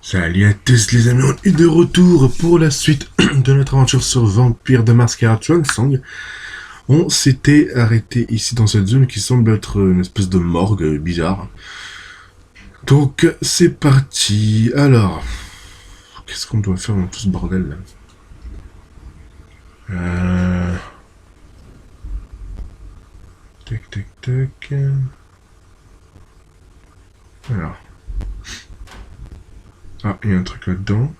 Salut à tous les amis, on est de retour pour la suite de notre aventure sur Vampire de Masquerade Swansong. On s'était arrêté ici dans cette zone qui semble être une espèce de morgue bizarre. Donc c'est parti. Alors, qu'est-ce qu'on doit faire dans tout ce bordel là? Tac tac tac. Alors. Ah, il y a un truc là-dedans.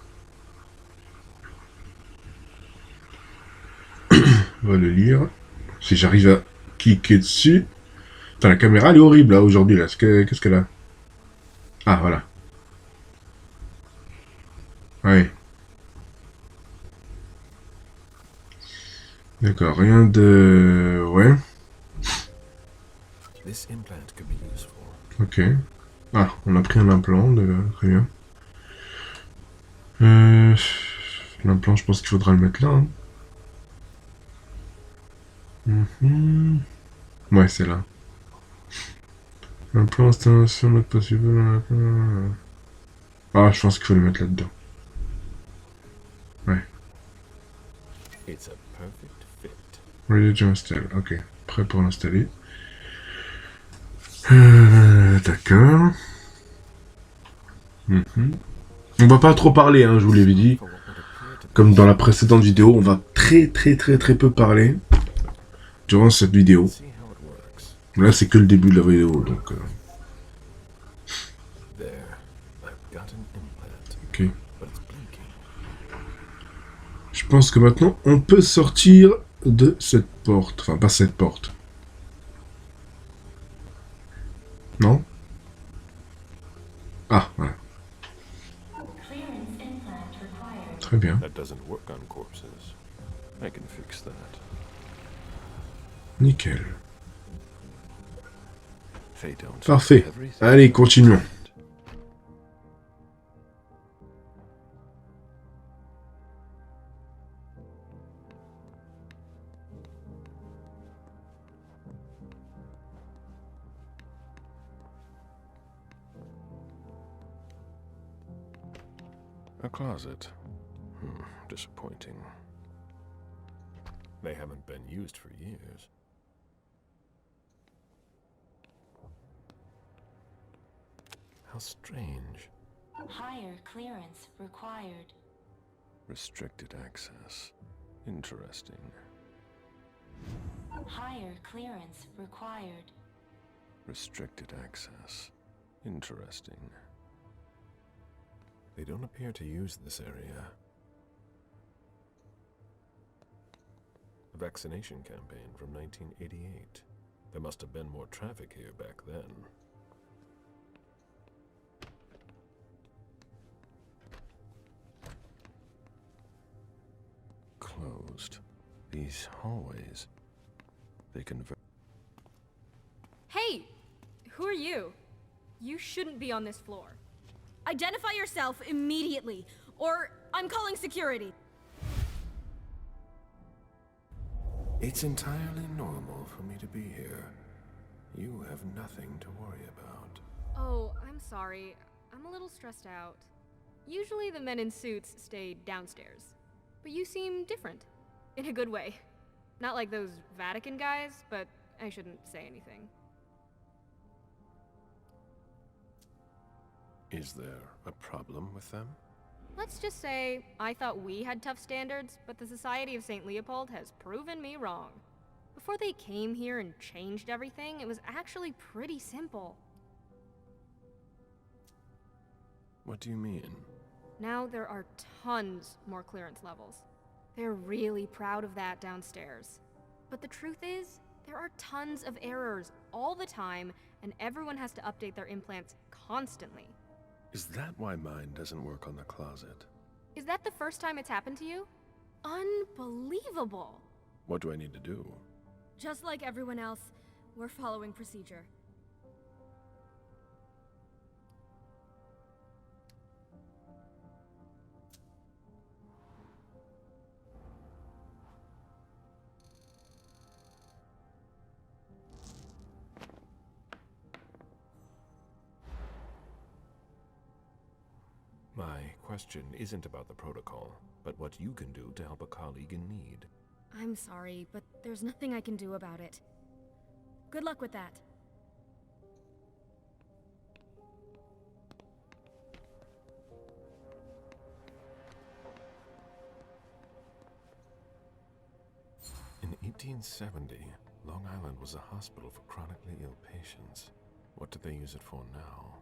On va le lire. Si j'arrive à cliquer dessus. Putain, la caméra elle est horrible là aujourd'hui là. Qu'est-ce qu'elle a? Ah voilà. Ouais. D'accord, rien de... Ouais. Ok. Ah, on a pris un implant, très bien. L'implant, je pense qu'il faudra le mettre là. Hein. Ouais, c'est là. Implant, installation, mode possible... Ah, je pense qu'il faut le mettre là-dedans. Ouais. Ready to install. Ok, prêt pour l'installer. D'accord. On va pas trop parler, hein, je vous l'avais dit. Comme dans la précédente vidéo, on va très peu parler durant cette vidéo. Là, c'est que le début de la vidéo, donc... Ok. Je pense que maintenant, on peut sortir de cette porte. Enfin, pas cette porte. Non? Ah, voilà. Très bien. Nickel. Parfait. Allez, continuons. A closet. Disappointing. They haven't been used for years. How strange. Higher clearance required. Restricted access. Interesting. Higher clearance required. Restricted access. Interesting. They don't appear to use this area. A vaccination campaign from 1988. There must have been more traffic here back then. Closed. These hallways. They convert. Hey! Who are you? You shouldn't be on this floor. Identify yourself immediately, or I'm calling security. It's entirely normal for me to be here. You have nothing to worry about. Oh, I'm sorry. I'm a little stressed out. Usually the men in suits stay downstairs. But you seem different. In a good way. Not like those Vatican guys, but I shouldn't say anything. Is there a problem with them? Let's just say, I thought we had tough standards, but the Society of St. Leopold has proven me wrong. Before they came here and changed everything, it was actually pretty simple. What do you mean? Now there are tons more clearance levels. They're really proud of that downstairs. But the truth is, there are tons of errors all the time, and everyone has to update their implants constantly. Is that why mine doesn't work on the closet? Is that the first time it's happened to you? Unbelievable! What do I need to do? Just like everyone else, we're following procedure. My question isn't about the protocol, but what you can do to help a colleague in need. I'm sorry, but there's nothing I can do about it. Good luck with that. In 1870, Long Island was a hospital for chronically ill patients. What do they use it for now?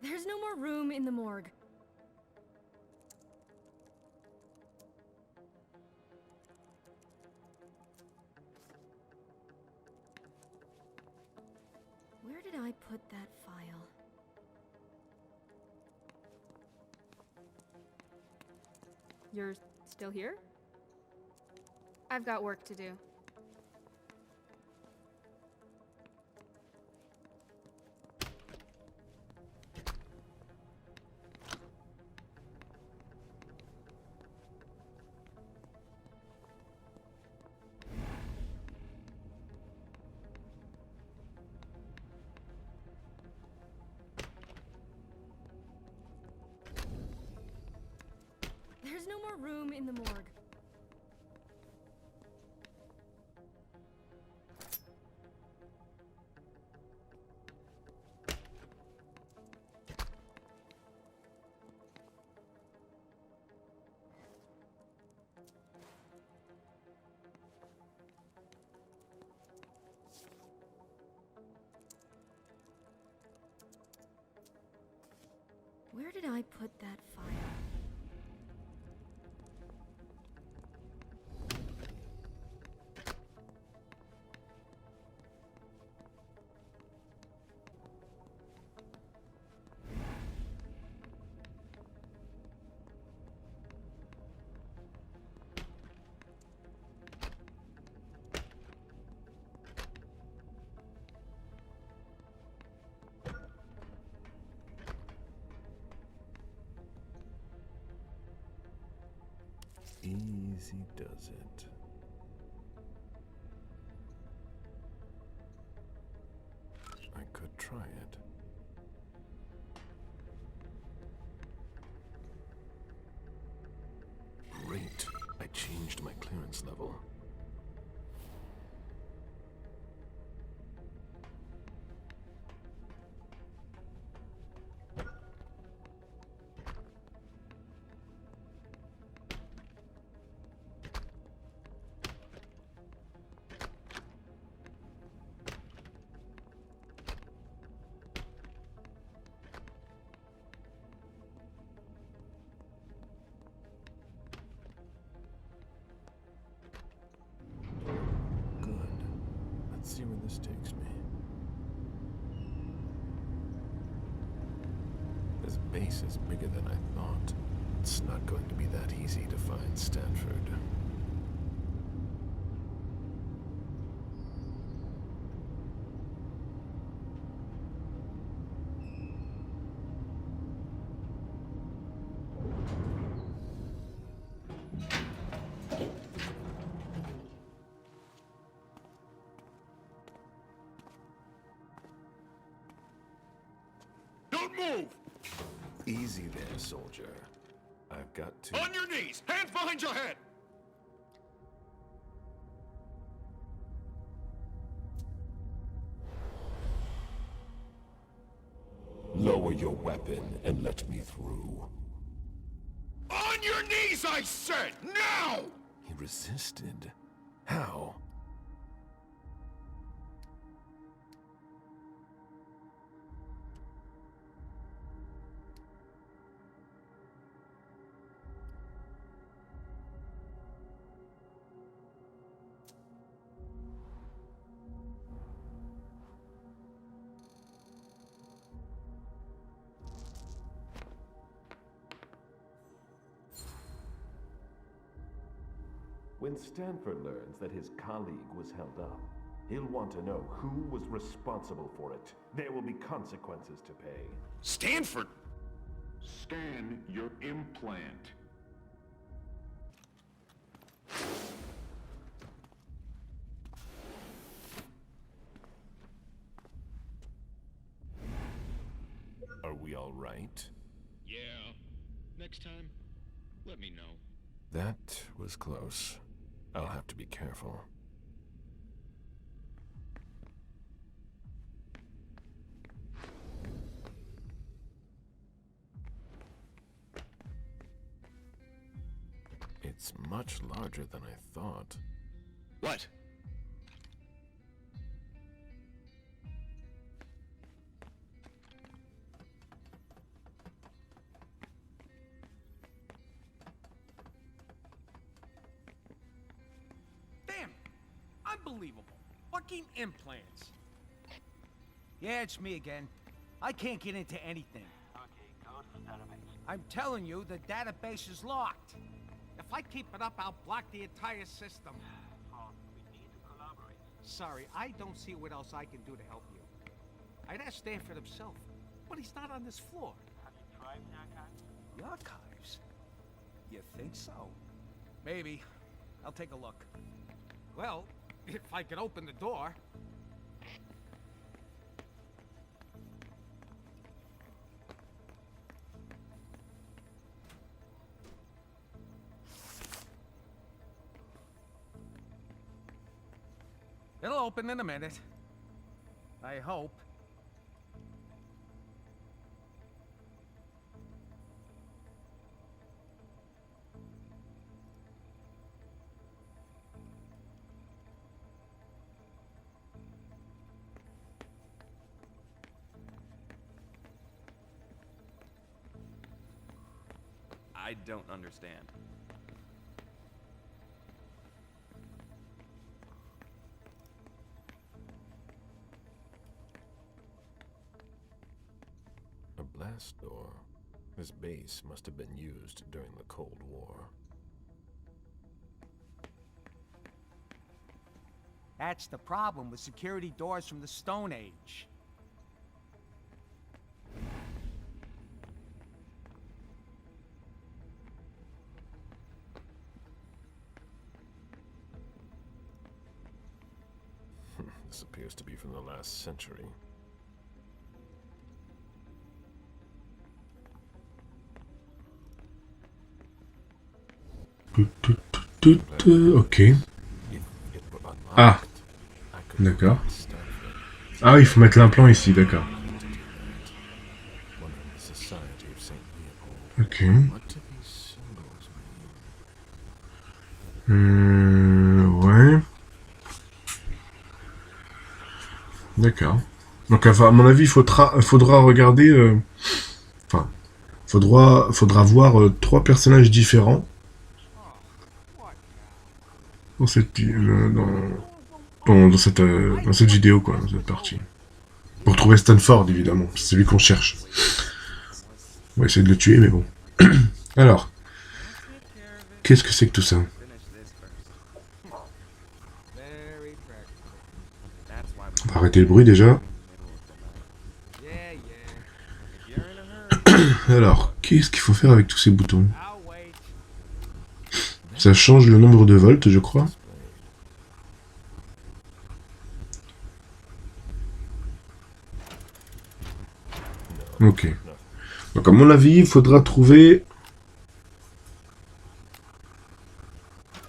There's no more room in the morgue. Where did I put that file? You're still here? I've got work to do. There's no more room in the morgue. Where did I put that file? Easy does it. I could try it. Great. I changed my clearance level. Let's see where this takes me. This base is bigger than I thought. It's not going to be that easy to find Stanford. Don't move! Easy there, soldier. I've got to... On your knees! Hands behind your head! Lower your weapon and let me through. On your knees, I said! Now! He resisted. How? When Stanford learns that his colleague was held up, he'll want to know who was responsible for it. There will be consequences to pay. Stanford! Scan your implant. Are we all right? Yeah. Next time, let me know. That was close. I'll have to be careful. It's much larger than I thought. What? Damn! Unbelievable! Fucking implants! Yeah, it's me again. I can't get into anything. Okay, go to the database. I'm telling you, the database is locked. If I keep it up, I'll block the entire system. Well, we need to collaborate. Sorry, I don't see what else I can do to help you. I'd ask Stanford himself, but he's not on this floor. Have you tried the archives? The archives? You think so? Maybe. I'll take a look. Well, if I could open the door. It'll open in a minute. I hope. I don't understand. A blast door. This base must have been used during the Cold War. That's the problem with security doors from the Stone Age. This appears to be from the last century. Ok. If it were unlocked, Ah, I could d'accord. find Stanford, Ah, il faut mettre l'implant ici, d'accord. wondering the Society of Saint Leopold. Ok. What do these symbols mean? Ouais. D'accord. Donc, enfin, à mon avis, faudra regarder... Enfin, faudra voir 3 personnages différents dans cette, dans cette vidéo, quoi, dans cette partie. Pour trouver Stanford, évidemment. C'est lui qu'on cherche. On va essayer de le tuer, mais bon. Alors, qu'est-ce que c'est que tout ça? On va arrêter le bruit, déjà. Alors, qu'est-ce qu'il faut faire avec tous ces boutons? Ça change le nombre de volts, je crois. Ok. Donc à mon avis, il faudra trouver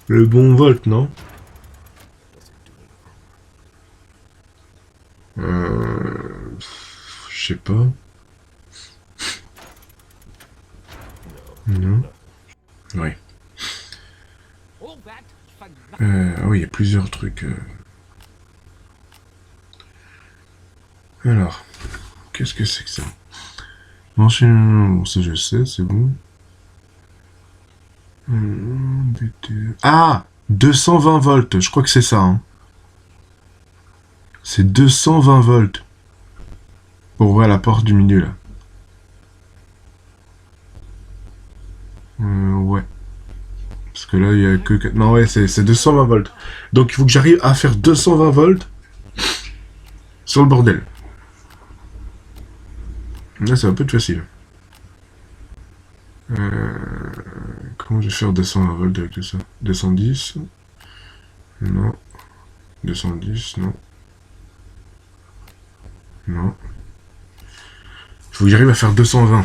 le bon volt, non? Je sais pas. Non. Ouais. Ah oui, il y a plusieurs trucs. Alors, qu'est-ce que c'est que ça? Bon, ça je sais, c'est bon. Ah, 220 volts, je crois que c'est ça. Hein. C'est 220 volts. Pour ouvrir la porte du milieu, là. Ouais. Parce que là, il y a que... Non, ouais, c'est 220 volts. Donc, il faut que j'arrive à faire 220 volts sur le bordel. Là, c'est un peu facile. Comment je vais faire 220 volts avec tout ça? 210? Non. 210, non. Non. Il faut que j'arrive à faire 220.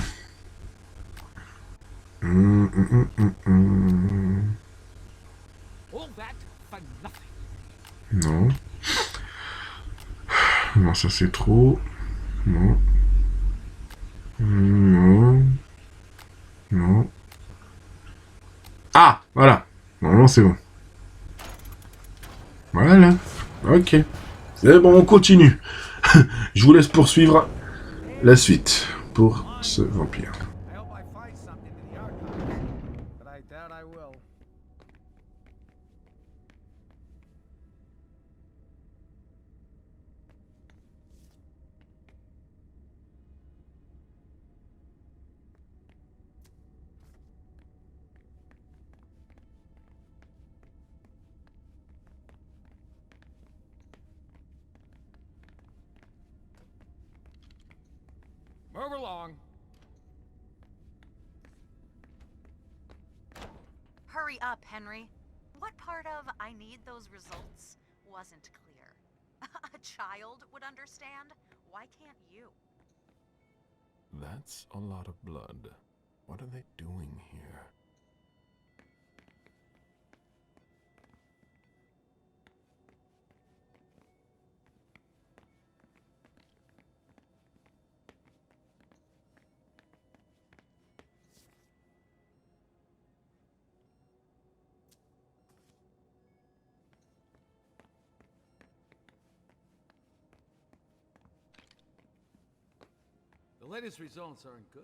Non. Non, ça c'est trop. Non. Non. Non. Ah, voilà. Normalement, c'est bon. Voilà. Ok. C'est bon, on continue. Je vous laisse poursuivre la suite pour ce vampire. I hope I find something in the archive, but I doubt I will. Move along. Hurry up, Henry. What part of I need those results wasn't clear? A child would understand. Why can't you? That's a lot of blood. What are they doing here? The latest results aren't good.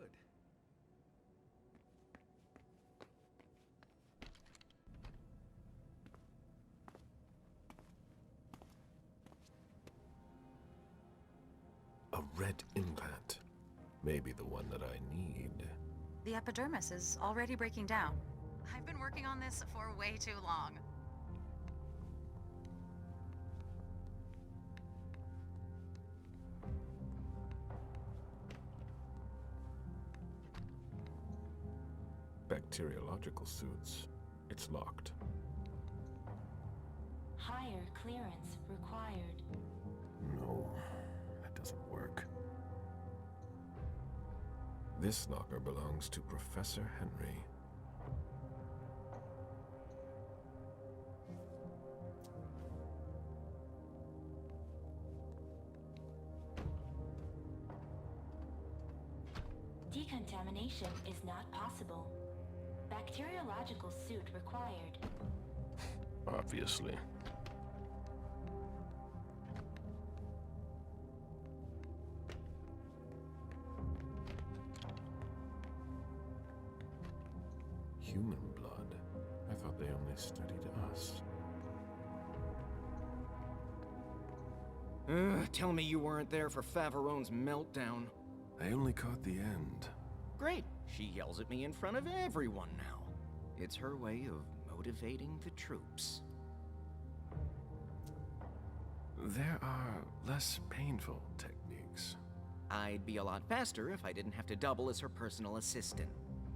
A red implant. Maybe the one that I need. The epidermis is already breaking down. I've been working on this for way too long. Bacteriological suits. It's locked. Higher clearance required. No, that doesn't work. This locker belongs to Professor Henry. Decontamination is not possible. Bacteriological suit required. Obviously. Human blood? I thought they only studied us. Tell me you weren't there for Faverone's meltdown. I only caught the end. Great. She yells at me in front of everyone now. It's her way of motivating the troops. There are less painful techniques. I'd be a lot faster if I didn't have to double as her personal assistant.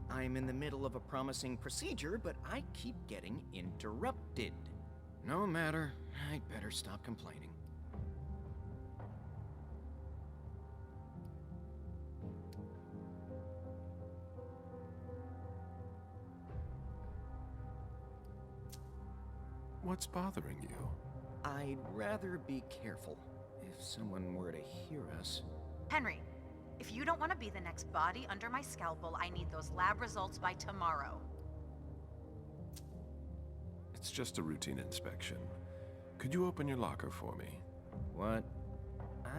I'm in the middle of a promising procedure, but I keep getting interrupted. No matter. I'd better stop complaining. What's bothering you? I'd rather be careful. If someone were to hear us... Henry, if you don't want to be the next body under my scalpel, I need those lab results by tomorrow. It's just a routine inspection. Could you open your locker for me? What?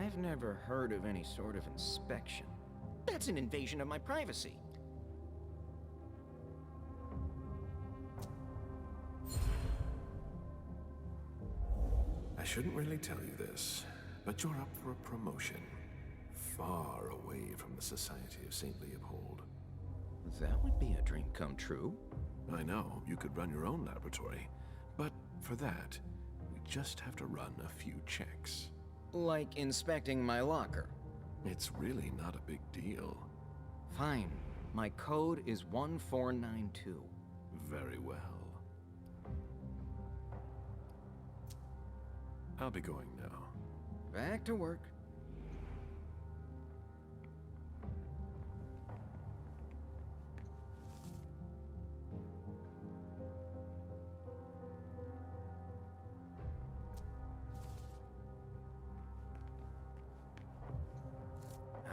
I've never heard of any sort of inspection. That's an invasion of my privacy. I shouldn't really tell you this, but you're up for a promotion. Far away from the Society of St. Leopold. That would be a dream come true. I know, you could run your own laboratory. But for that, we just have to run a few checks. Like inspecting my locker. It's really not a big deal. Fine. My code is 1492. Very well. I'll be going now. Back to work.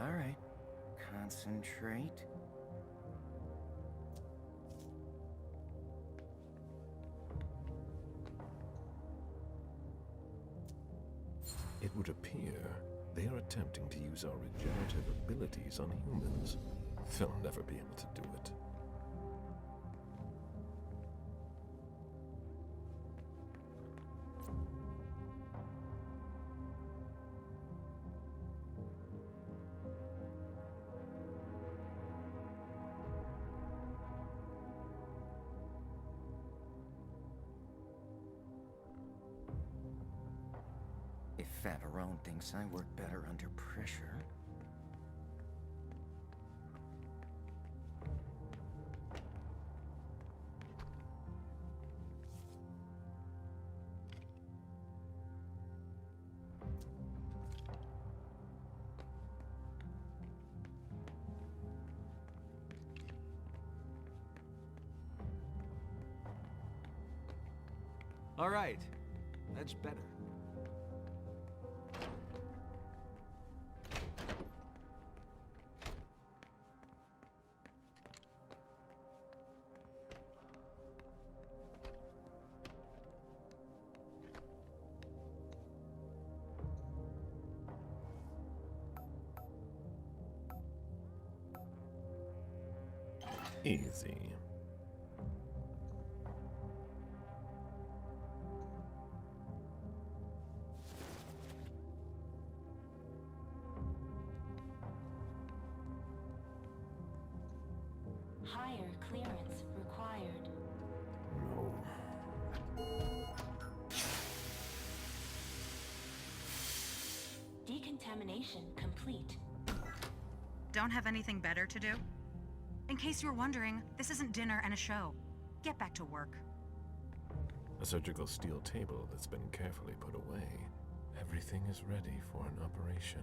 All right. Concentrate. It would appear they are attempting to use our regenerative abilities on humans. They'll never be able to do it. If Favarone thinks I work better under pressure... All right. That's better. Easy. Higher clearance required. No. Decontamination complete. Don't have anything better to do? In case you were wondering, this isn't dinner and a show. Get back to work. A surgical steel table that's been carefully put away. Everything is ready for an operation.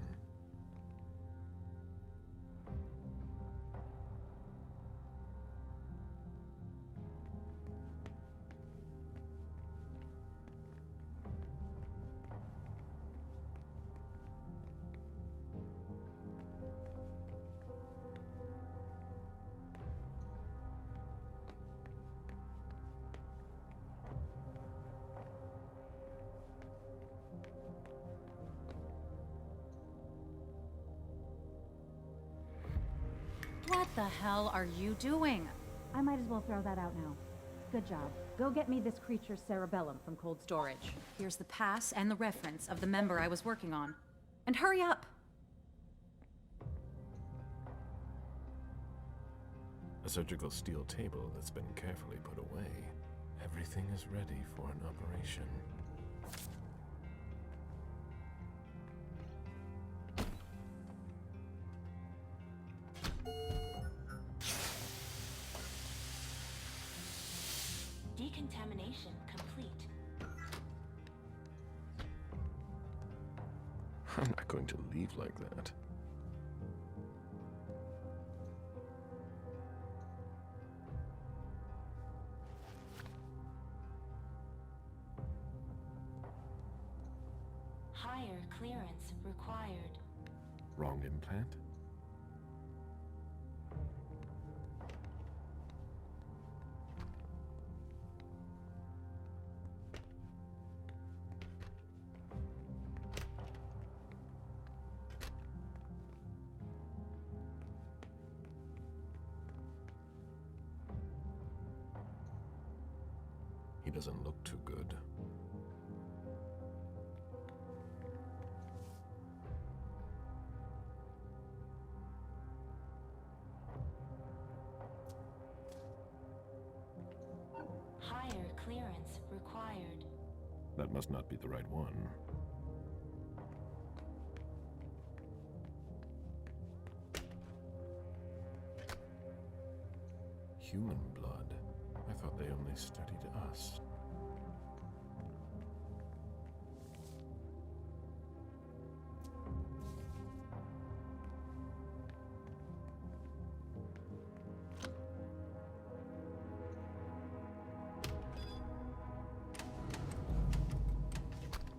What the hell are you doing? I might as well throw that out now. Good job. Go get me this creature's cerebellum from cold storage. Here's the pass and the reference of the member I was working on. And hurry up! A surgical steel table that's been carefully put away. Everything is ready for an operation. Decontamination complete. I'm not going to leave like that. Higher clearance required. Wrong implant? He doesn't look too good. That must not be the right one. Human blood? I thought they only studied us.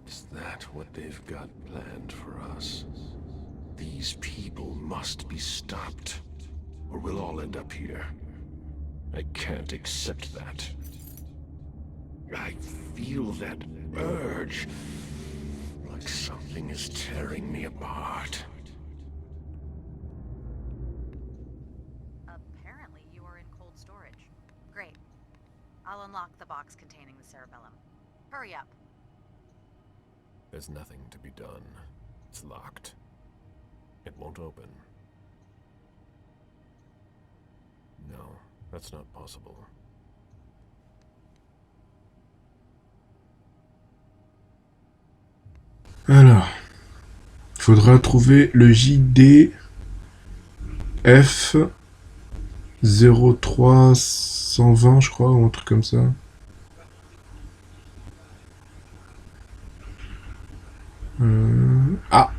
Is that what they've got planned for us? These people must be stopped, or we'll all end up here. I can't accept that. I feel that urge, like something is tearing me apart. Apparently you are in cold storage. Great. I'll unlock the box containing the cerebellum. Hurry up. There's nothing to be done. It's locked. It won't open. No, that's not possible. Alors, faudra trouver le JD F 0320, je crois, ou un truc comme ça. Ah,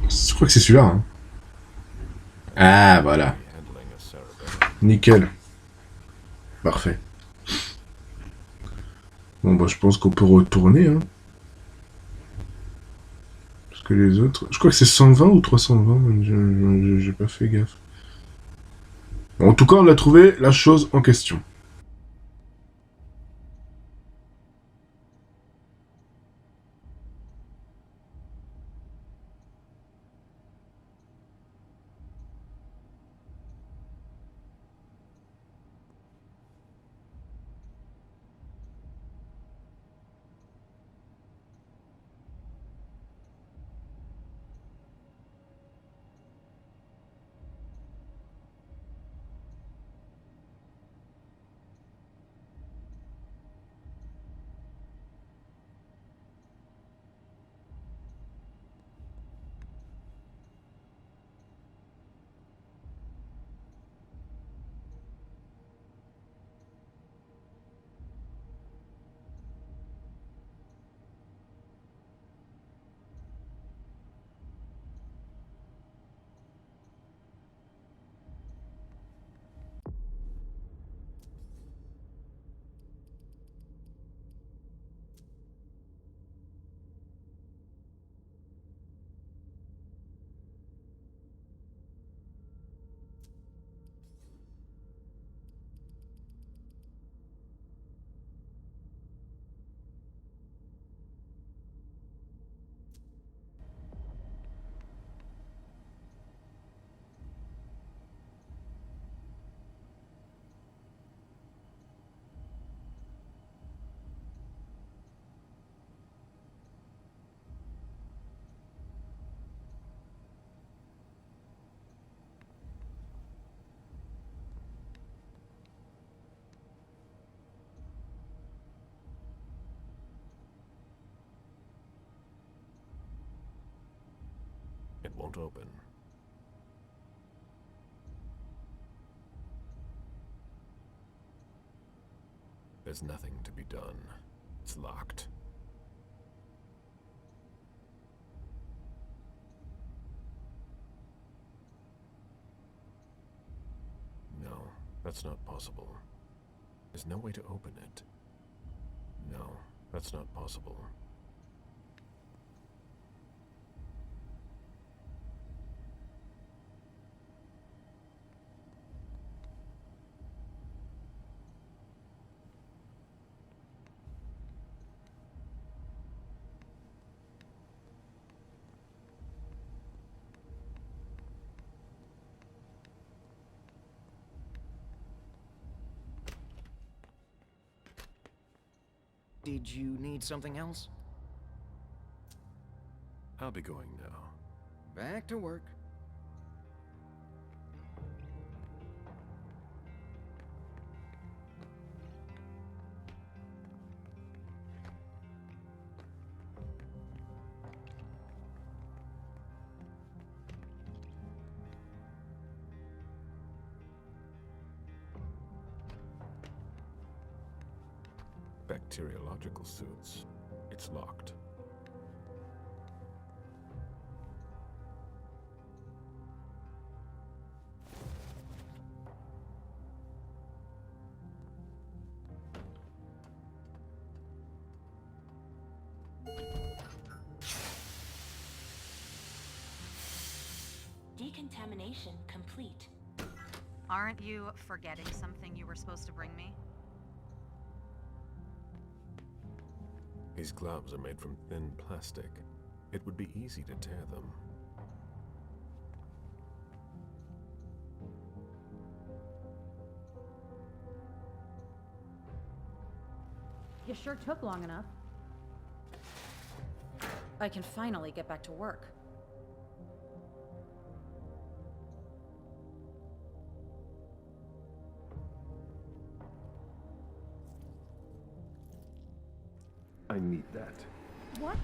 je crois que c'est celui-là. Hein. Ah, voilà. Nickel. Parfait. Bon, bah, je pense qu'on peut retourner. Hein. Parce que les autres... Je crois que c'est 120 ou 320. J'ai pas fait gaffe. Bon, en tout cas, on a trouvé la chose en question. It won't open. There's nothing to be done. It's locked. No, that's not possible. There's no way to open it. No, that's not possible. Did you need something else? I'll be going now. Back to work. bacteriological suits. It's locked. Decontamination complete. Aren't you forgetting something you were supposed to bring me? These gloves are made from thin plastic. It would be easy to tear them. You sure took long enough. I can finally get back to work. I need that. What?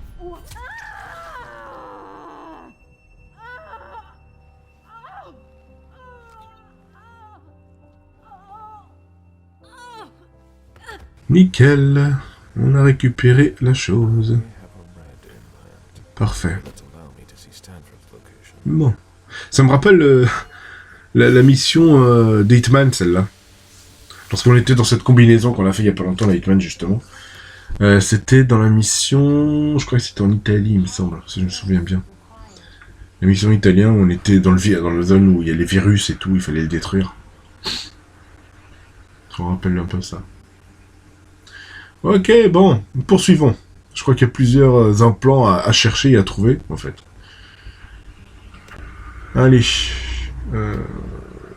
Nickel. On a récupéré la chose. Parfait. Bon. Ça me rappelle la mission d'Hitman, celle-là. Lorsqu'on était dans cette combinaison qu'on a fait il y a pas longtemps, la Hitman, justement. C'était dans la mission... Je crois que c'était en Italie, il me semble, si je me souviens bien. La mission italienne, où on était dans la zone où il y a les virus et tout, il fallait les détruire. Ça me rappelle un peu ça. Ok, bon, poursuivons. Je crois qu'il y a plusieurs implants à chercher et à trouver, en fait. Allez.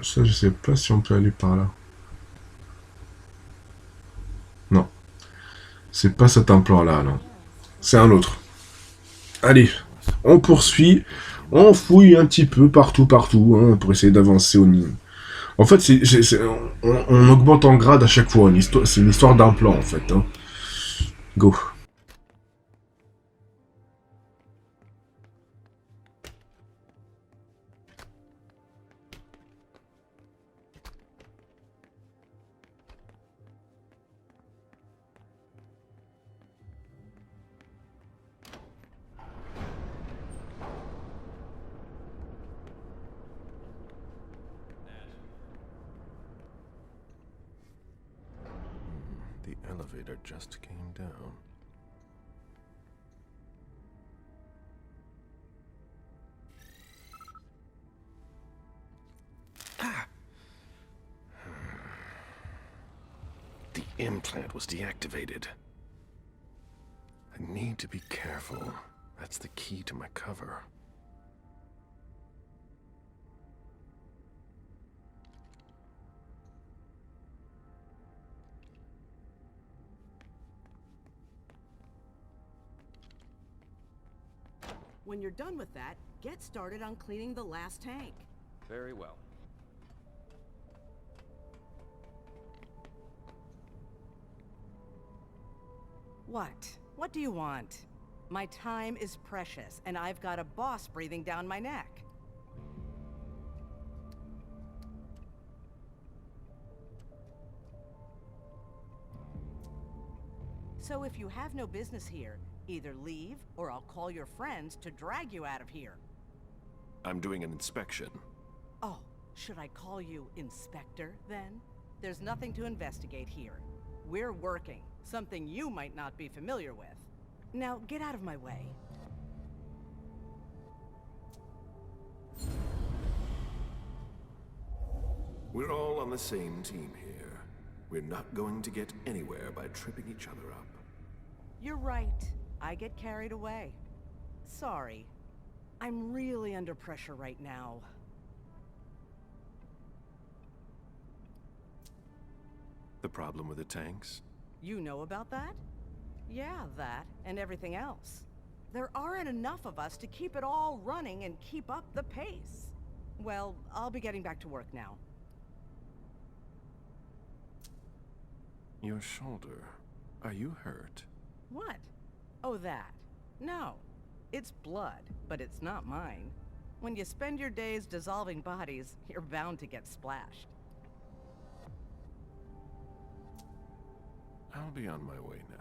Ça, je sais pas si on peut aller par là. Non. C'est pas cet implant-là, non. C'est un autre. Allez, on poursuit. On fouille un petit peu partout, hein, pour essayer d'avancer au niveau. En fait, on augmente en grade à chaque fois. C'est une histoire d'implant, en fait. Hein. Go. The elevator just came down. The implant was deactivated. I need to be careful. That's the key to my cover. When you're done with that, get started on cleaning the last tank. Very well. What? What do you want? My time is precious, and I've got a boss breathing down my neck. So if you have no business here, either leave, or I'll call your friends to drag you out of here. I'm doing an inspection. Oh, should I call you Inspector, then? There's nothing to investigate here. We're working, something you might not be familiar with. Now, get out of my way. We're all on the same team here. We're not going to get anywhere by tripping each other up. You're right. I get carried away. Sorry. I'm really under pressure right now. The problem with the tanks? You know about that? Yeah, that, and everything else. There aren't enough of us to keep it all running and keep up the pace. Well, I'll be getting back to work now. Your shoulder. Are you hurt? What? Oh, that. No. It's blood, but it's not mine. When you spend your days dissolving bodies, you're bound to get splashed. I'll be on my way now.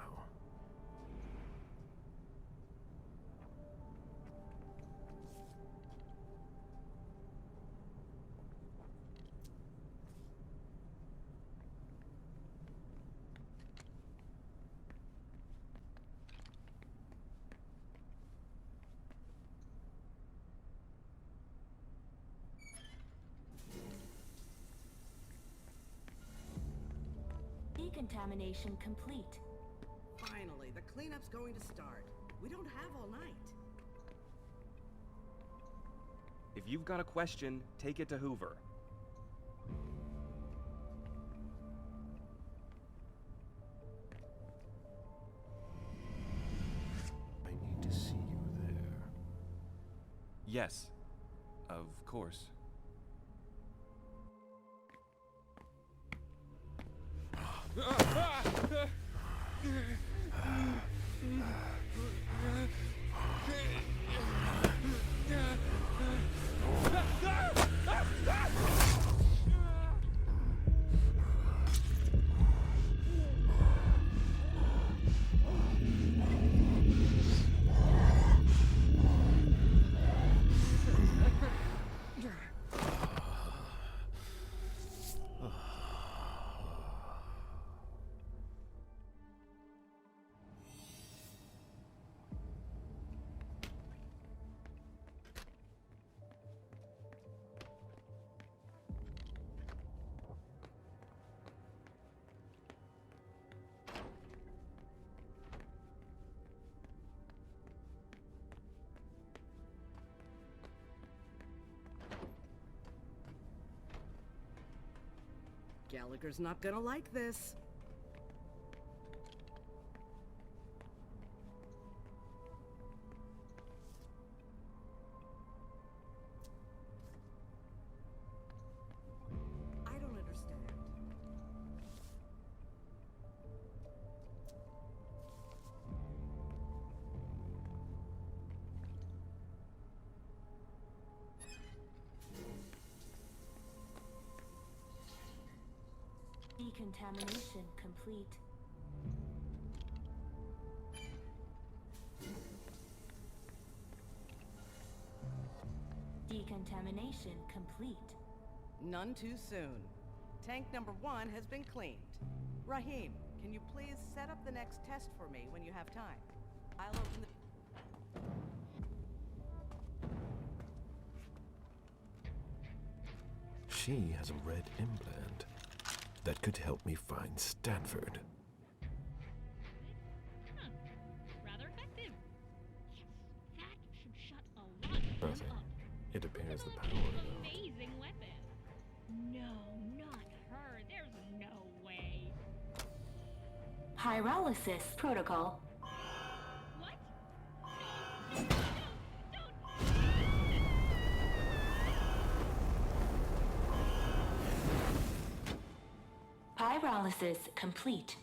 Decontamination complete. Finally, the cleanup's going to start. We don't have all night. If you've got a question, take it to Hoover. I need to see you there. Yes, of course. Gallagher's not gonna like this. I don't understand. Decontamination complete. Decontamination complete. None too soon. Tank number 1 has been cleaned. Rahim, can you please set up the next test for me when you have time? I'll open the... She has a red implant that could help me find Stanford. Huh. Rather effective. Yes, that should shut a lot of them Nothing. up. It appears the What power an went out. amazing weapon. No, not her. There's no way. Pyrolysis protocol. What? Pyrolysis complete.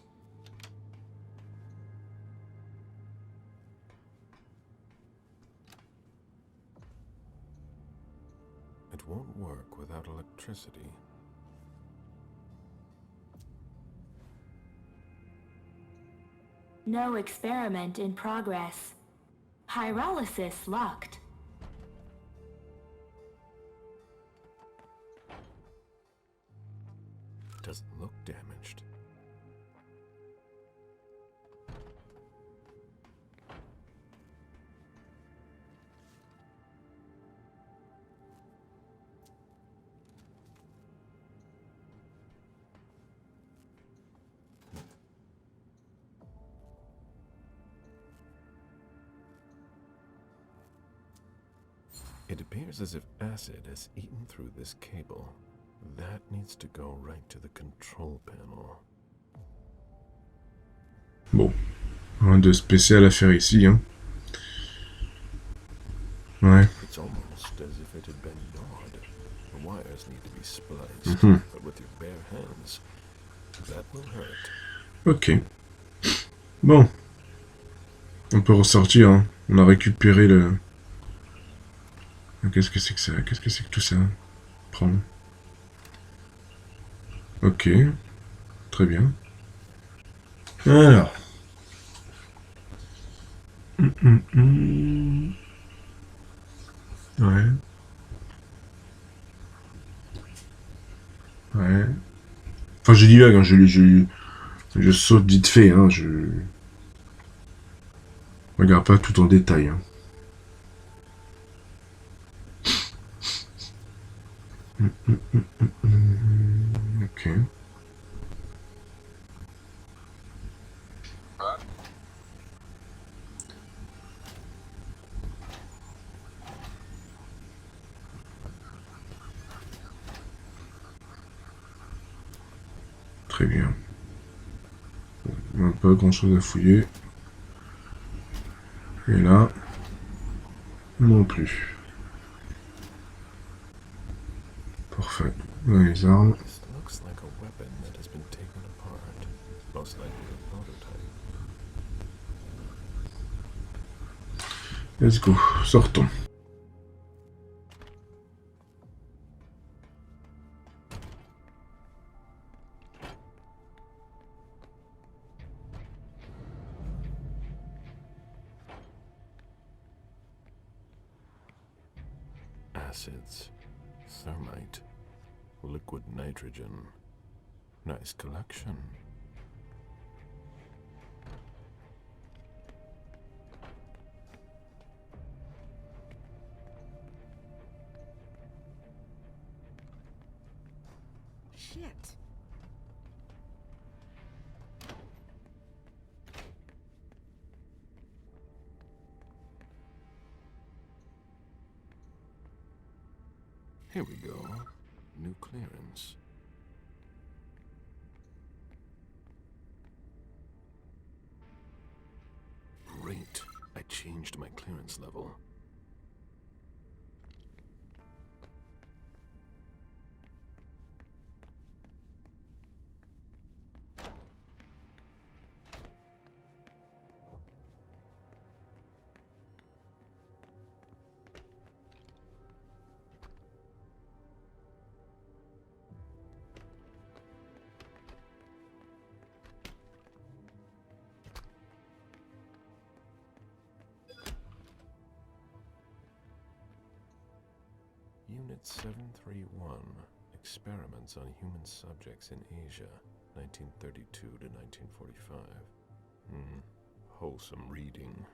It won't work without electricity. No experiment in progress. Pyrolysis locked. Doesn't look damaged. It appears as if acid has eaten through this cable. That needs to go right to the control panel. Bon, rien de spécial à faire ici, hein. Ouais. It's almost as if it had been gnawed. The wires need to be spliced, but with your bare hands, that will hurt. Ok. Bon. On peut ressortir, hein. On a récupéré le... Qu'est-ce que c'est que ça? Qu'est-ce que c'est que tout ça? Prendre. Ok. Très bien. Alors. Ouais. Ouais. Enfin, je dis là, quand je saute vite fait, hein, je regarde pas tout en détail. Hein. Ok. Très bien. Pas grand chose à fouiller. Et là, non plus. Parfait. Là, les armes. Looks like a weapon that has been taken apart. Most likely a prototype. Let's go. Sortons. Acids, thermite, liquid nitrogen. Nice collection. Shit. Here we go. New clearance. Great. I changed my clearance level. Unit 731, Experiments on Human Subjects in Asia, 1932 to 1945. Wholesome reading.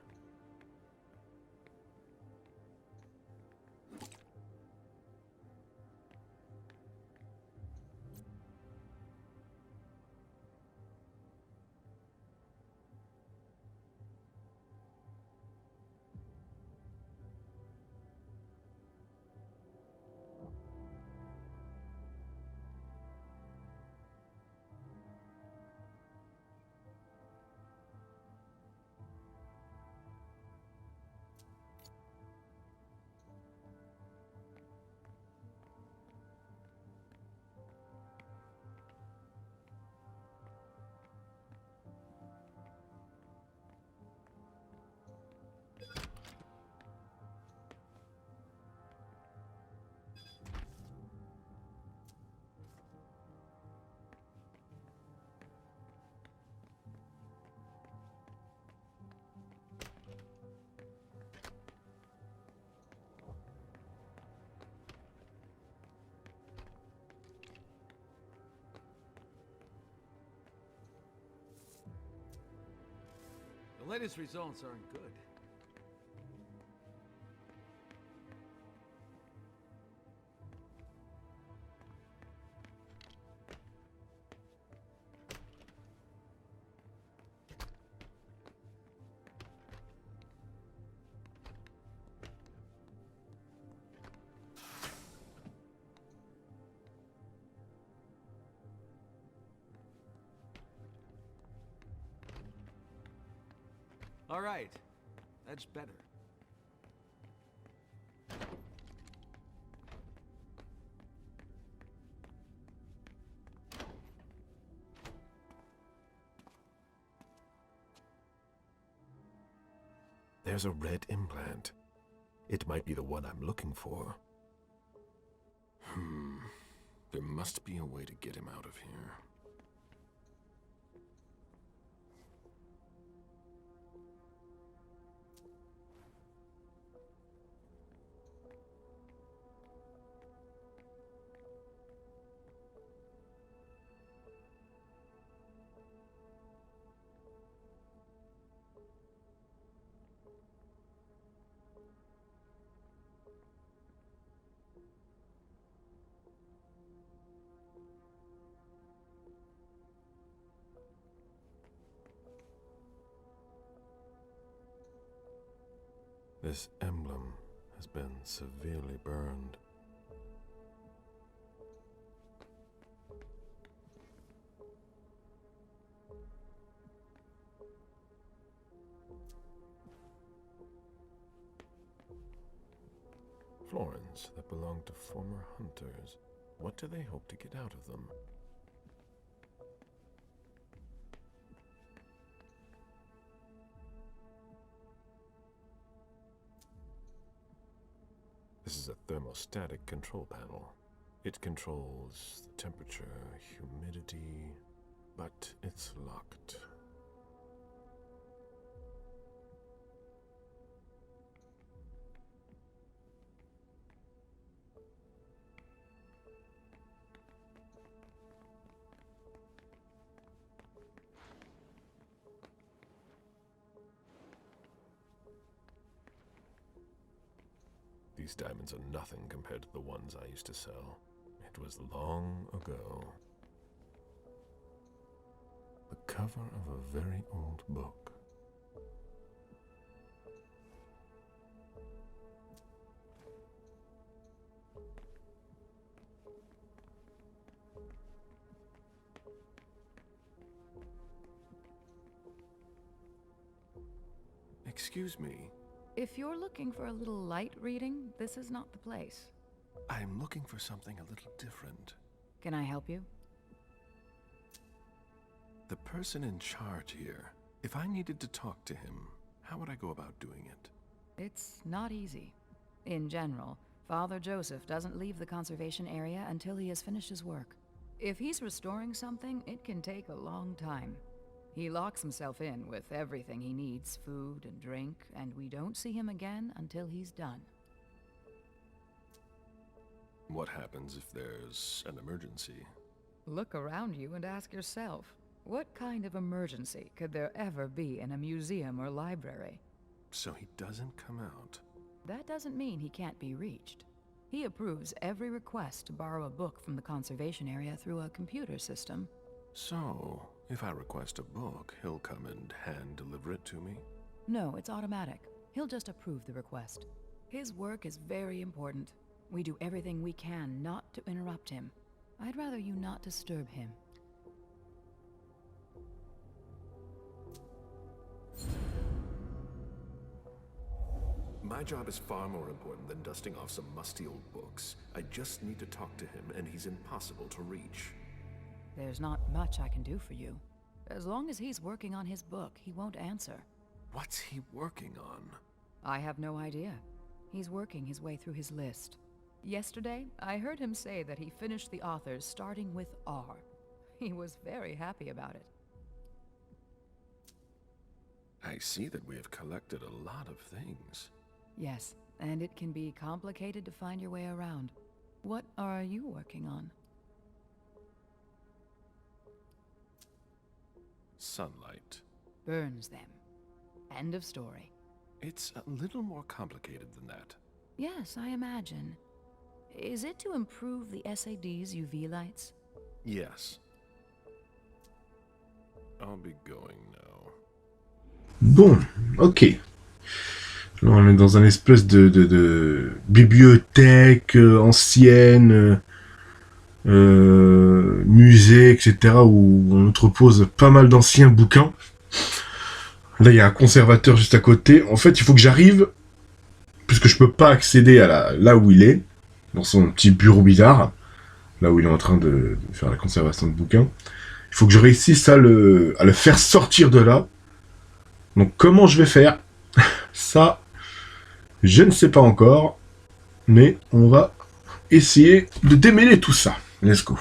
The latest results aren't good. All right, that's better. There's a red implant. It might be the one I'm looking for. There must be a way to get him out of here. This emblem has been severely burned. Florins that belong to former hunters. What do they hope to get out of them? This is a thermostatic control panel. It controls the temperature, humidity, but it's locked. These diamonds are nothing compared to the ones I used to sell. It was long ago. The cover of a very old book. Excuse me. If you're looking for a little light reading, this is not the place. I'm looking for something a little different. Can I help you? The person in charge here, if I needed to talk to him, how would I go about doing it? It's not easy. In general, Father Joseph doesn't leave the conservation area until he has finished his work. If he's restoring something, it can take a long time. He locks himself in with everything he needs, food and drink, and we don't see him again until he's done. What happens if there's an emergency? Look around you and ask yourself, what kind of emergency could there ever be in a museum or library? So he doesn't come out. That doesn't mean he can't be reached. He approves every request to borrow a book from the conservation area through a computer system. So, if I request a book, he'll come and hand-deliver it to me? No, it's automatic. He'll just approve the request. His work is very important. We do everything we can not to interrupt him. I'd rather you not disturb him. My job is far more important than dusting off some musty old books. I just need to talk to him, and he's impossible to reach. There's not much I can do for you. As long as he's working on his book, he won't answer. What's he working on? I have no idea. He's working his way through his list. Yesterday, I heard him say that he finished the authors starting with R. He was very happy about it. I see that we have collected a lot of things. Yes, and it can be complicated to find your way around. What are you working on? Sunlight. Burns them. End of story. It's a little more complicated than that. Yes, I imagine. Is it to improve the SAD's UV lights? Yes. I'll be going now. Bon, ok. Alors, on est dans un espèce de bibliothèque ancienne, musée, etc., où on entrepose pas mal d'anciens bouquins. Là, il y a un conservateur juste à côté. En fait, il faut que j'arrive, puisque je peux pas accéder à là où il est, dans son petit bureau bizarre, là où il est en train de faire la conservation de bouquins. Il faut que je réussisse à le faire sortir de là. Donc, comment je vais faire? Ça, je ne sais pas encore, mais on va essayer de démêler tout ça. Let's go.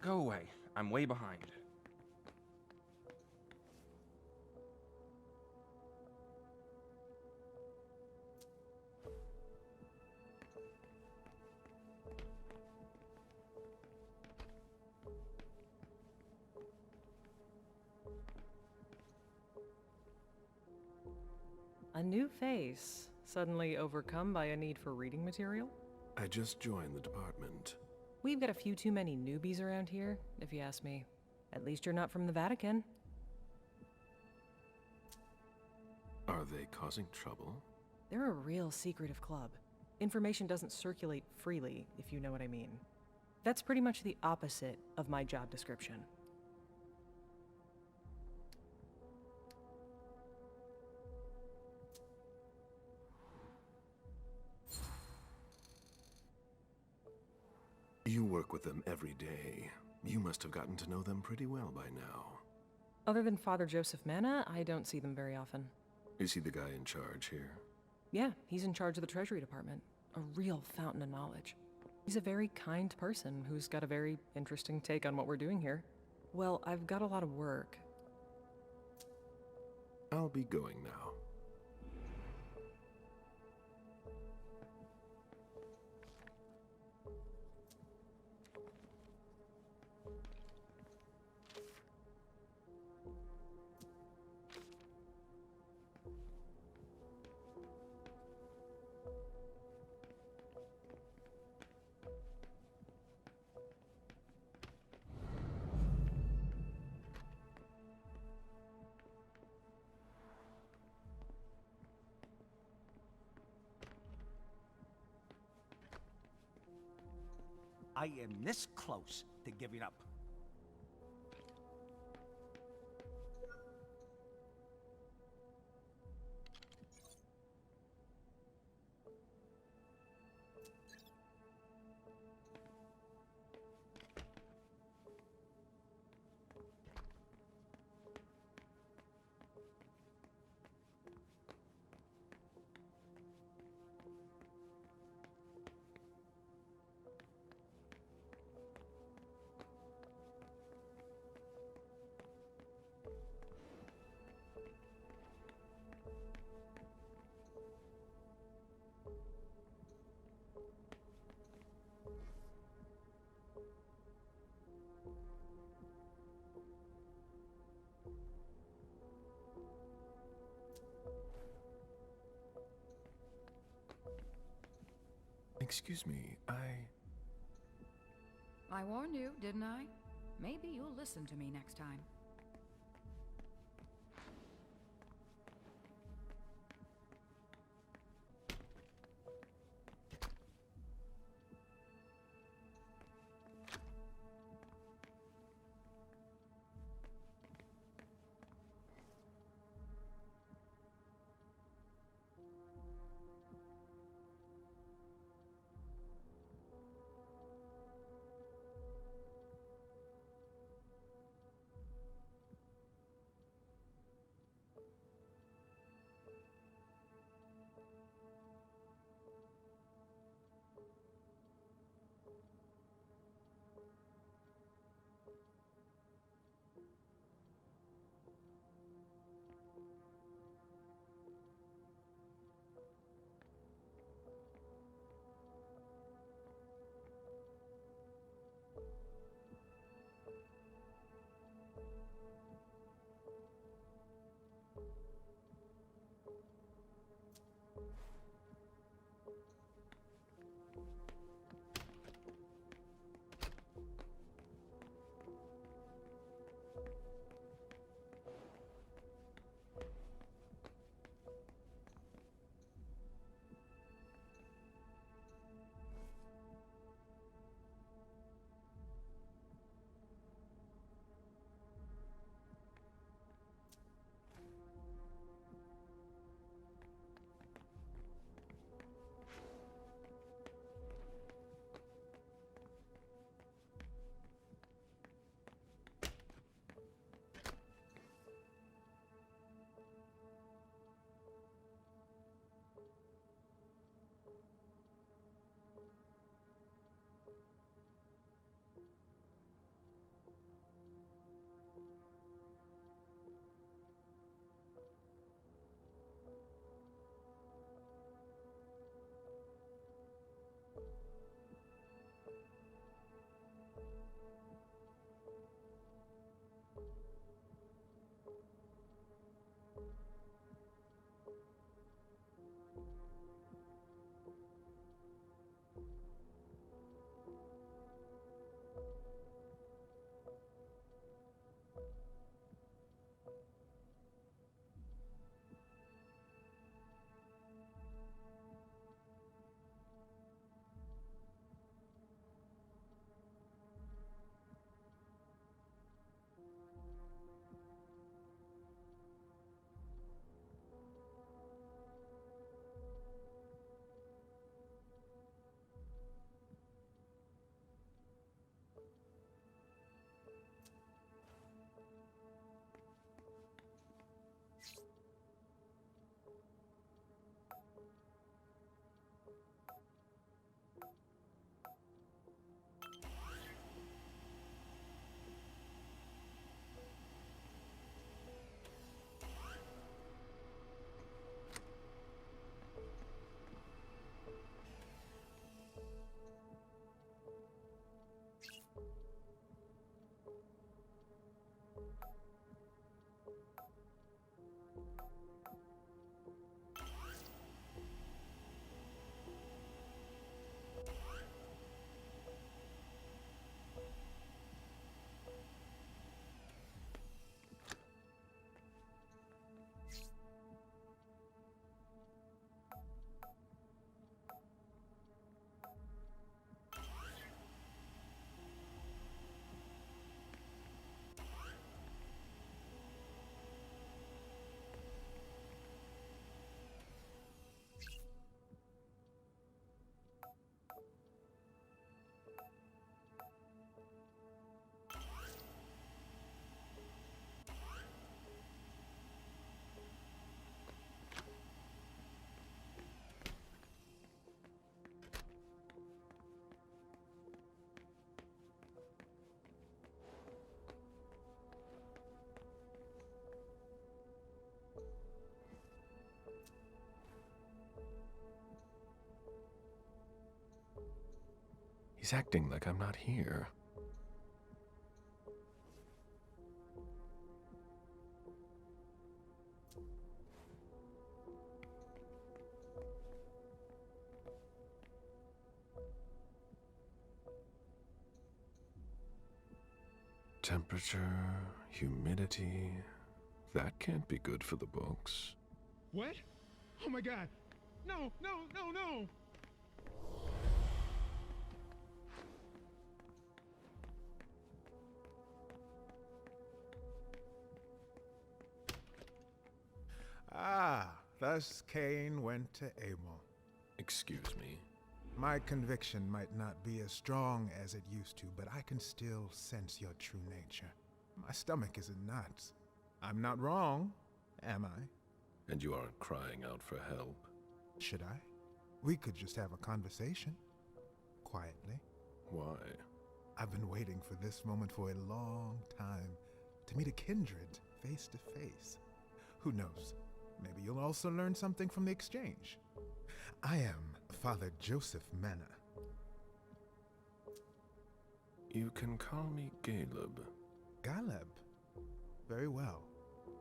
Go away. I'm way behind. A new face, suddenly overcome by a need for reading material? I just joined the department. We've got a few too many newbies around here, if you ask me. At least you're not from the Vatican. Are they causing trouble? They're a real secretive club. Information doesn't circulate freely, if you know what I mean. That's pretty much the opposite of my job description. You work with them every day. You must have gotten to know them pretty well by now. Other than Father Joseph Manna, I don't see them very often. Is he the guy in charge here? Yeah, he's in charge of the Treasury Department. A real fountain of knowledge. He's a very kind person who's got a very interesting take on what we're doing here. Well, I've got a lot of work. I'll be going now. I am this close to giving up. Excuse me, I warned you, didn't I? Maybe you'll listen to me next time. He's acting like I'm not here. Temperature, humidity. That can't be good for the books. What? Oh my god. No, no, no, no! Ah, thus Cain went to Abel. Excuse me. My conviction might not be as strong as it used to, but I can still sense your true nature. My stomach is in knots. I'm not wrong, am I? And you aren't crying out for help. Should I? We could just have a conversation. Quietly. Why? I've been waiting for this moment for a long time. To meet a kindred, face to face. Who knows? Maybe you'll also learn something from the exchange. I am Father Joseph Manna. You can call me Caleb. Caleb? Very well.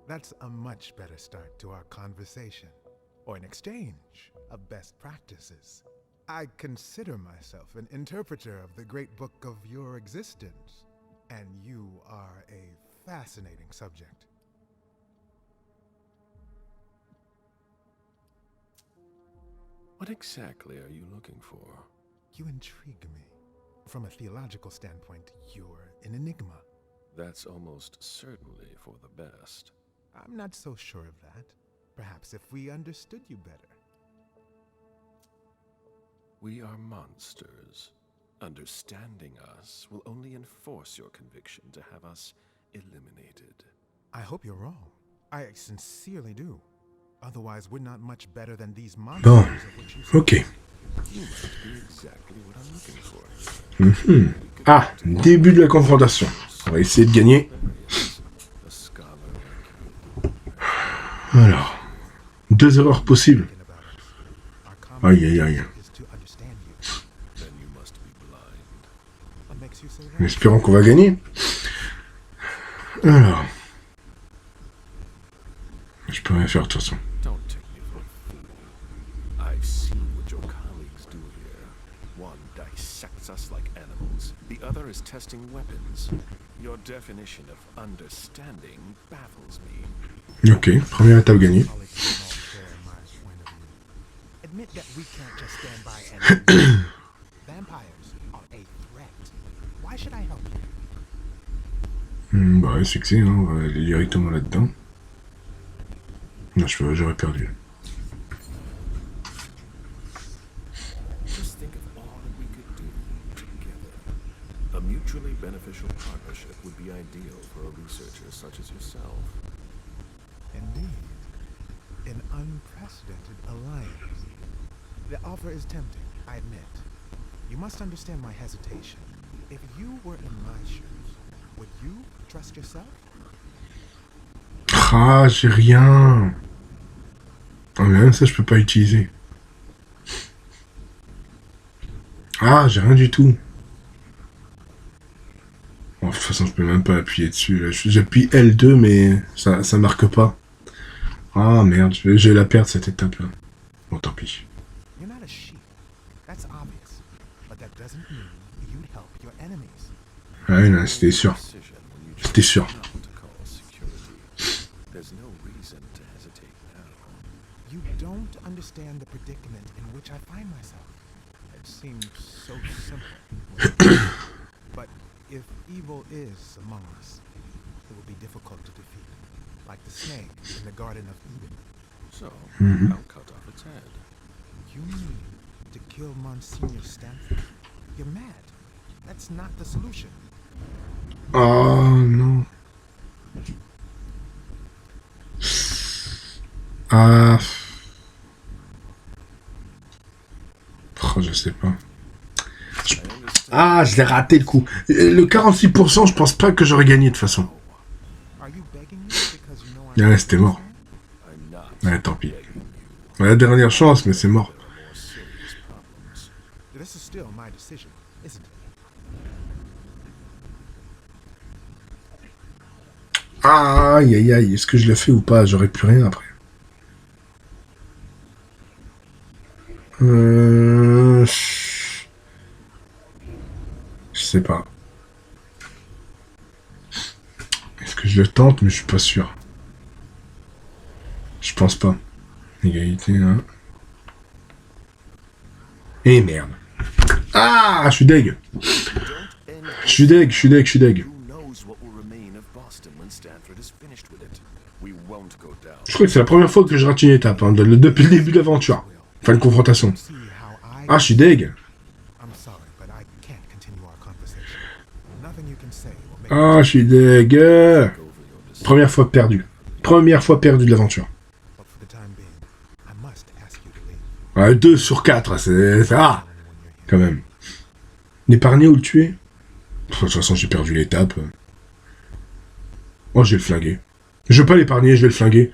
That's a much better start to our conversation. Or an exchange of best practices. I consider myself an interpreter of the great book of your existence. And you are a fascinating subject. What exactly are you looking for? You intrigue me. From a theological standpoint, you're an enigma. That's almost certainly for the best. I'm not so sure of that. Perhaps if we understood you better. We are monsters. Understanding us will only enforce your conviction to have us eliminated. I hope you're wrong. I sincerely do. Otherwise, we're not much better than these monsters. Bon, ok. You must be exactly what I'm looking for. Ah, début de la confrontation. On va essayer de gagner. Alors, 2 erreurs possibles. Aïe, aïe, aïe. En espérant qu'on va gagner. Alors. Je peux rien faire de toute façon. I've seen what your colleagues do here. One dissects us like animals. The other is testing weapons. Your definition of understanding baffles me. Ok, première étape gagnée. Admit that we can't just stand by and vampires are a threat. Why should I help you? Bah, succès, hein, on va aller directement là-dedans. Non, j'aurais perdu. Just think of all we could do together. A mutually beneficial partnership would be ideal for a researcher such as yourself. Indeed. An unprecedented alliance. The offer is tempting, I admit. You must understand my hesitation. If you were in my shoes, would you trust yourself? Ah, j'ai rien. Ah, mais même ça, je peux pas utiliser. Ah, j'ai rien du tout. Bon, de toute façon, je peux même pas appuyer dessus. J'appuie L2, mais ça marque pas. Ah, merde, je vais la perdre, cette étape-là. Bon, tant pis. Ah oui, non, c'était sûr. C'était sûr. You don't understand the predicament in which I find myself. It seems so simple. But if evil is among us, it will be difficult to defeat. Like the snake in the Garden of Eden. So, I'll cut off its head. You mean to kill Monsignor Stanford? You're mad. That's not the solution. Oh non. Ah. Oh, je sais pas. Ah, je l'ai raté le coup. Le 46%, je pense pas que j'aurais gagné de toute façon. Ouais, c'était mort. Ouais, tant pis. La dernière chance, mais c'est mort. This is still my decision, isn't it? Aïe, aïe, aïe. Est-ce que je le fais ou pas? J'aurais plus rien après. Je sais pas. Est-ce que je le tente? Mais je suis pas sûr. Je pense pas. Égalité, hein. Et merde. Ah, je suis deg. Je suis deg. Je crois que c'est la première fois que je rate une étape, hein, depuis le début de l'aventure. Enfin, une confrontation. Ah, je suis deg. Ah, je suis deg. Première fois perdue. Première fois perdue de l'aventure. Ouais, 2 sur 4, c'est... Ah, quand même. L'épargner ou le tuer? De toute façon, j'ai perdu l'étape. Oh, je vais le flinguer. Je vais pas l'épargner, je vais le flinguer.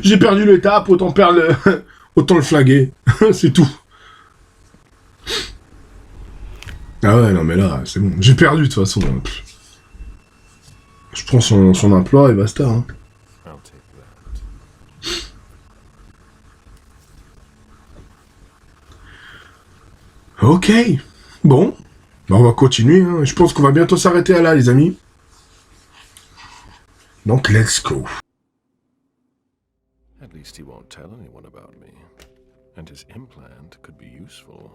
J'ai perdu l'étape, autant perdre le... autant le flinguer. C'est tout. Ah ouais, non mais là, c'est bon. J'ai perdu de toute façon. Je prends son emploi et basta. Hein. Ok. Bon. Bah, on va continuer. Hein. Je pense qu'on va bientôt s'arrêter à là, les amis. Donc, let's go. At least he won't tell anyone about me. And his implant could be useful.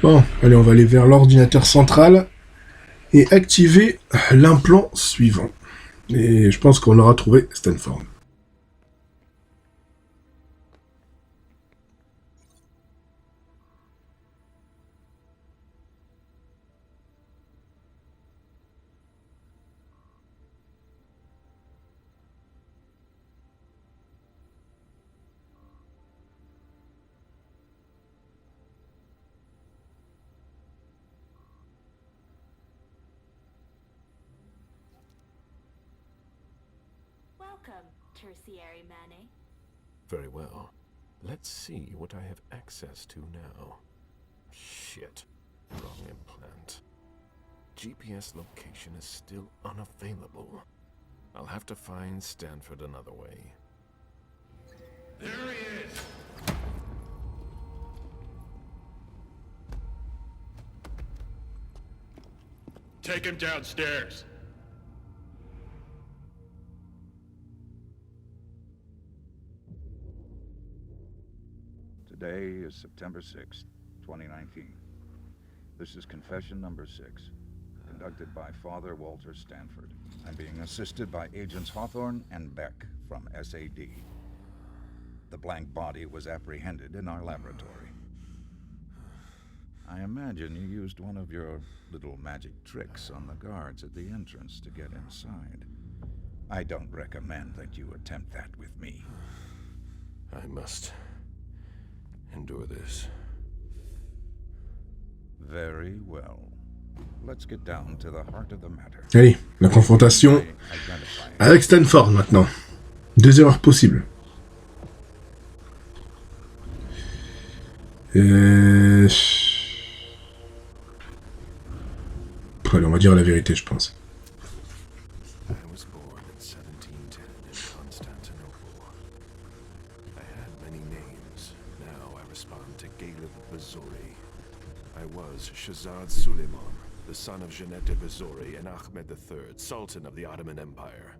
Bon, allez, on va aller vers l'ordinateur central et activer l'implant suivant. Et je pense qu'on aura trouvé Stanford. Welcome, tertiary Manet. Very well. Let's see what I have access to now. Shit. Wrong implant. GPS location is still unavailable. I'll have to find Stanford another way. There he is! Take him downstairs. Today is September 6th, 2019. This is confession number 6, conducted by Father Walter Stanford. I'm being assisted by Agents Hawthorne and Beck from SAD. The blank body was apprehended in our laboratory. I imagine you used one of your little magic tricks on the guards at the entrance to get inside. I don't recommend that you attempt that with me. I must endure this. Very well. Let's get down to the heart of the matter. Allez, la confrontation avec Stanford maintenant. 2 erreurs possibles. Allez, on va dire la vérité, je pense. I was born in 1710 in Constantinople. I had many names. Now I respond to Galib Bazori. I was Shahzad Suleiman, the son of Jeanette Bazori and Ahmed III, Sultan of the Ottoman Empire.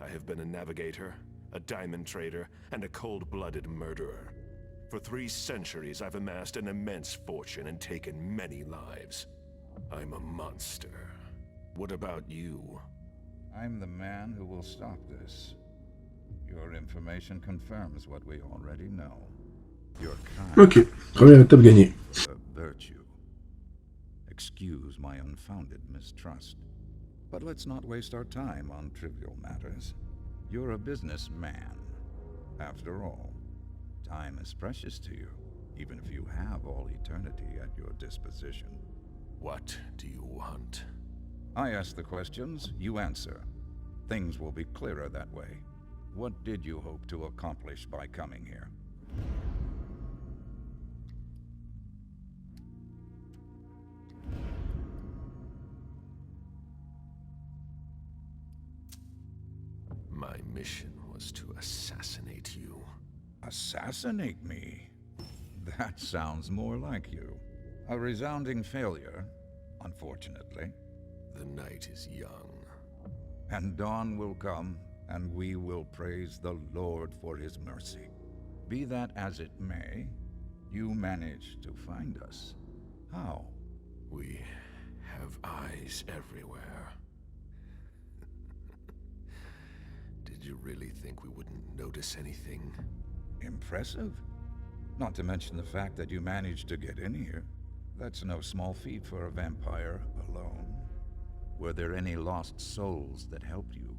I have been a navigator, a diamond trader, and a cold-blooded murderer. For 3 centuries, I've amassed an immense fortune and taken many lives. I'm a monster. What about you? I'm the man who will stop this. Your information confirms what we already know. Your kind. Ok, première étape gagnée. A virtue. Excuse my unfounded mistrust. But let's not waste our time on trivial matters. You're a businessman. After all, time is precious to you, even if you have all eternity at your disposition. What do you want? I ask the questions, you answer. Things will be clearer that way. What did you hope to accomplish by coming here? My mission was to assassinate you. Assassinate me? That sounds more like you. A resounding failure, unfortunately. The night is young. And dawn will come, and we will praise the Lord for his mercy. Be that as it may, you managed to find us. How? We have eyes everywhere. Did you really think we wouldn't notice anything? Impressive. Not to mention the fact that you managed to get in here. That's no small feat for a vampire alone. Were there any lost souls that helped you?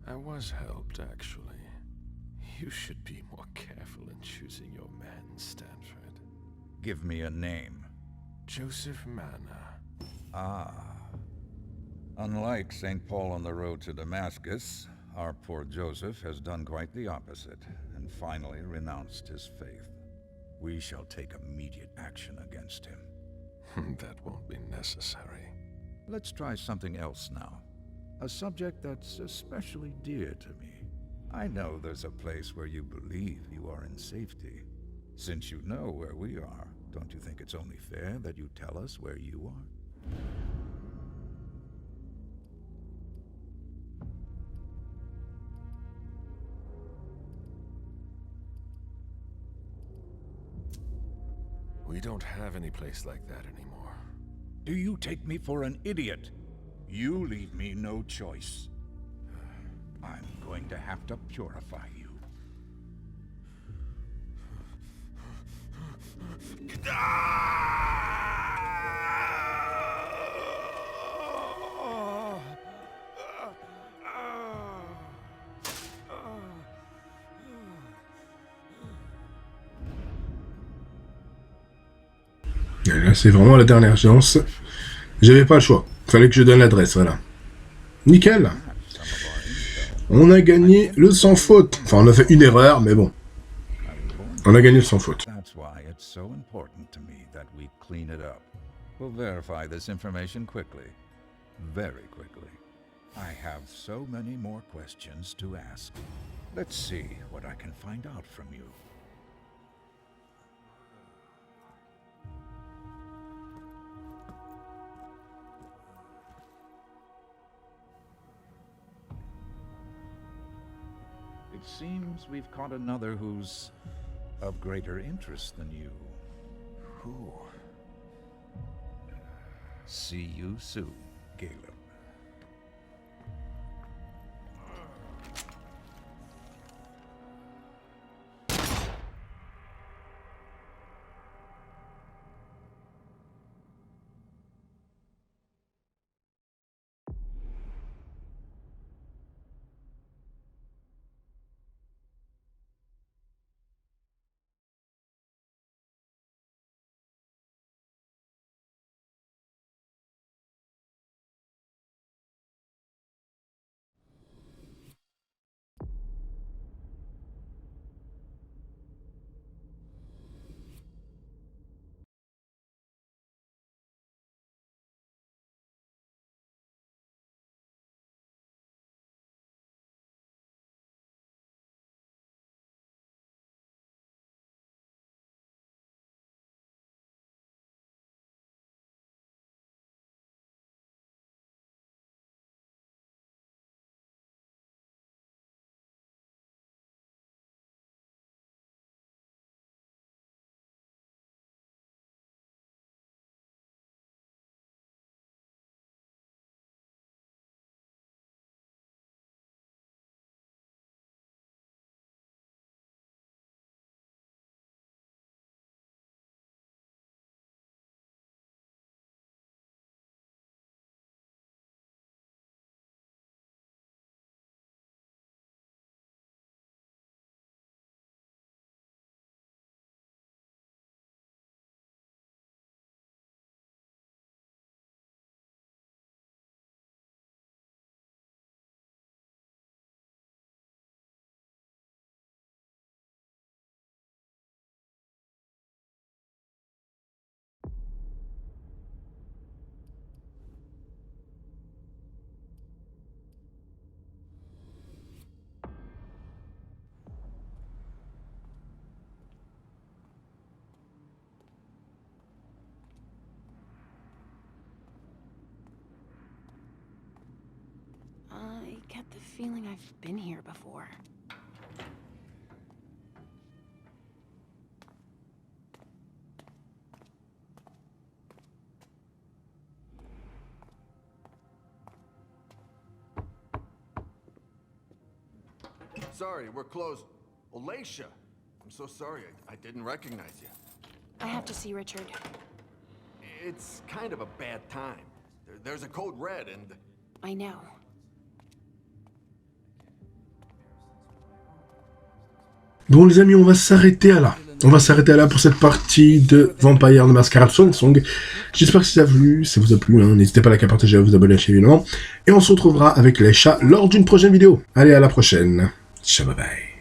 I was helped, actually. You should be more careful in choosing your men, Stanford. Give me a name. Joseph Manna. Ah. Unlike St. Paul on the road to Damascus, our poor Joseph has done quite the opposite, and finally renounced his faith. We shall take immediate action against him. That won't be necessary. Let's try something else now. A subject that's especially dear to me. I know there's a place where you believe you are in safety. Since you know where we are, don't you think it's only fair that you tell us where you are? We don't have any place like that anymore. Do you take me for an idiot? You leave me no choice. I'm going to have to purify you. Et là, c'est vraiment la dernière chance. J'avais pas le choix. Fallait que je donne l'adresse, voilà. Nickel. On a gagné le sans faute. Enfin, on a fait une erreur, mais bon. On a gagné le sans faute. That's why it's so important to me that we clean it up. We'll verify this information quickly. Very quickly. I have so many more questions to ask. Let's see what I can find out from you. It seems we've caught another who's of greater interest than you. Who? See you soon, Caleb. get the feeling I've been here before. Sorry, we're closed. Alacia! I'm so sorry, I didn't recognize you. I have to see Richard. It's kind of a bad time. There's a code red and... I know. Bon les amis, on va s'arrêter à là. On va s'arrêter là pour cette partie de Vampire de Masquerade Swansong. J'espère que ça vous a plu, hein. N'hésitez pas à liker, à partager, à vous abonner à la chaîne évidemment. Et on se retrouvera avec les chats lors d'une prochaine vidéo. Allez, à la prochaine. Ciao, bye bye.